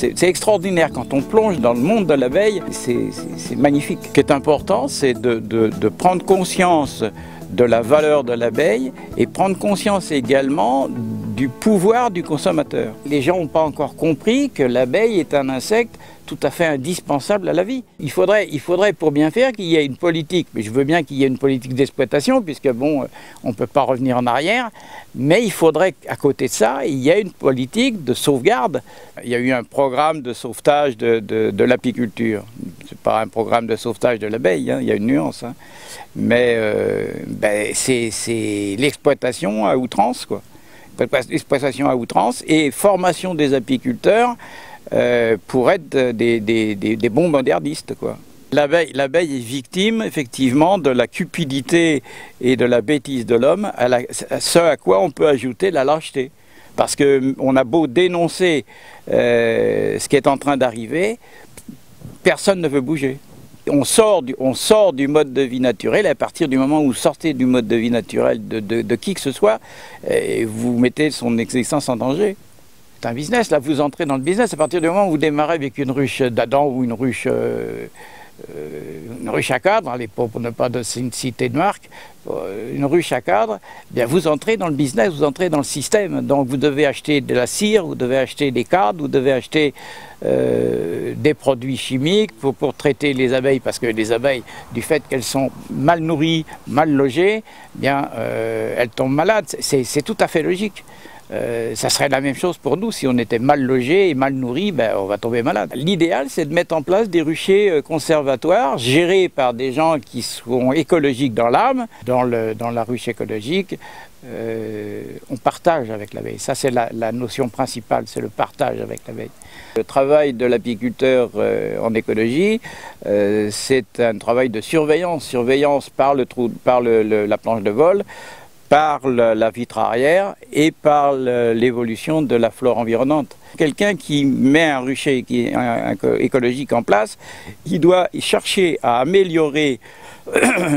C'est extraordinaire quand on plonge dans le monde de l'abeille, c'est magnifique. Ce qui est important, c'est de prendre conscience de la valeur de l'abeille et prendre conscience également du pouvoir du consommateur. Les gens n'ont pas encore compris que l'abeille est un insecte tout à fait indispensable à la vie. Il faudrait pour bien faire qu'il y ait une politique, mais je veux bien qu'il y ait une politique d'exploitation, puisque bon, on ne peut pas revenir en arrière, mais il faudrait qu'à côté de ça, il y ait une politique de sauvegarde. Il y a eu un programme de sauvetage de l'apiculture. Ce n'est pas un programme de sauvetage de l'abeille, hein, il y a une nuance, hein. Mais c'est l'exploitation à outrance, quoi. L'exploitation à outrance et formation des apiculteurs pour être des bons modernistes, quoi. L'abeille est victime effectivement de la cupidité et de la bêtise de l'homme, ce à quoi on peut ajouter la lâcheté. Parce qu'on a beau dénoncer ce qui est en train d'arriver, personne ne veut bouger. On sort du mode de vie naturel, et à partir du moment où vous sortez du mode de vie naturel de qui que ce soit, vous mettez son existence en danger. C'est un business, là vous entrez dans le business, à partir du moment où vous démarrez avec une ruche d'Adam ou une ruche à cadre, pour ne pas citer de marque, une ruche à cadre, eh bien vous entrez dans le business, vous entrez dans le système. Donc vous devez acheter de la cire, vous devez acheter des cadres, vous devez acheter des produits chimiques pour traiter les abeilles, parce que les abeilles, du fait qu'elles sont mal nourries, mal logées, eh bien elles tombent malades. C'est tout à fait logique. Ça serait la même chose pour nous, si on était mal logé et mal nourri, ben, on va tomber malade. L'idéal, c'est de mettre en place des ruchers conservatoires gérés par des gens qui sont écologiques dans l'âme. Dans la ruche écologique, on partage avec l'abeille. Ça, c'est la notion principale, c'est le partage avec l'abeille. Le travail de l'apiculteur en écologie, c'est un travail de surveillance. Surveillance par la planche de vol, par la vitre arrière et par l'évolution de la flore environnante. Quelqu'un qui met un rucher écologique en place, il doit chercher à améliorer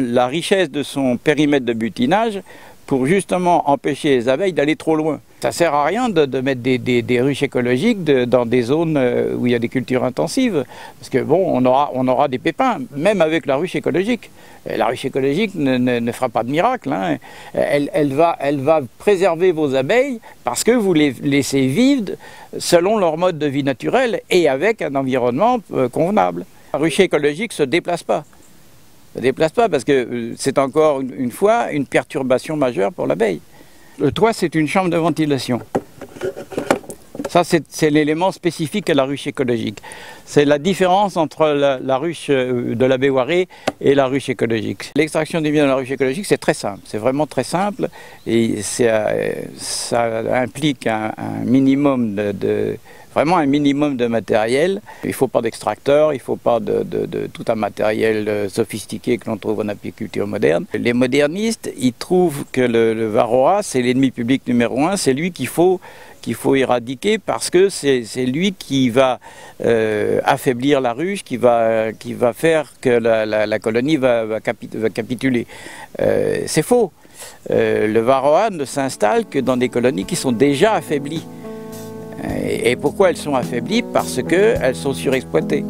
la richesse de son périmètre de butinage pour justement empêcher les abeilles d'aller trop loin. Ça ne sert à rien de mettre des ruches écologiques dans des zones où il y a des cultures intensives, parce que bon, on aura des pépins, même avec la ruche écologique. La ruche écologique ne fera pas de miracle, hein. Elle va préserver vos abeilles parce que vous les laissez vivre selon leur mode de vie naturel et avec un environnement convenable. La ruche écologique ne se déplace pas. Ne se déplace pas parce que c'est encore une fois une perturbation majeure pour l'abeille. Le toit, c'est une chambre de ventilation. Ça, c'est l'élément spécifique à la ruche écologique. C'est la différence entre la ruche de la Béoirée et la ruche écologique. L'extraction du miel dans la ruche écologique, c'est très simple. C'est vraiment très simple et ça implique un minimum vraiment un minimum de matériel. Il ne faut pas d'extracteur, il ne faut pas de tout un matériel sophistiqué que l'on trouve en apiculture moderne. Les modernistes, ils trouvent que le varroa, c'est l'ennemi public numéro 1, c'est lui qu'il faut éradiquer parce que c'est lui qui va affaiblir la ruche, qui va faire que la colonie va capituler. C'est faux. Le varroa ne s'installe que dans des colonies qui sont déjà affaiblies. Et pourquoi elles sont affaiblies? Parce qu'elles sont surexploitées.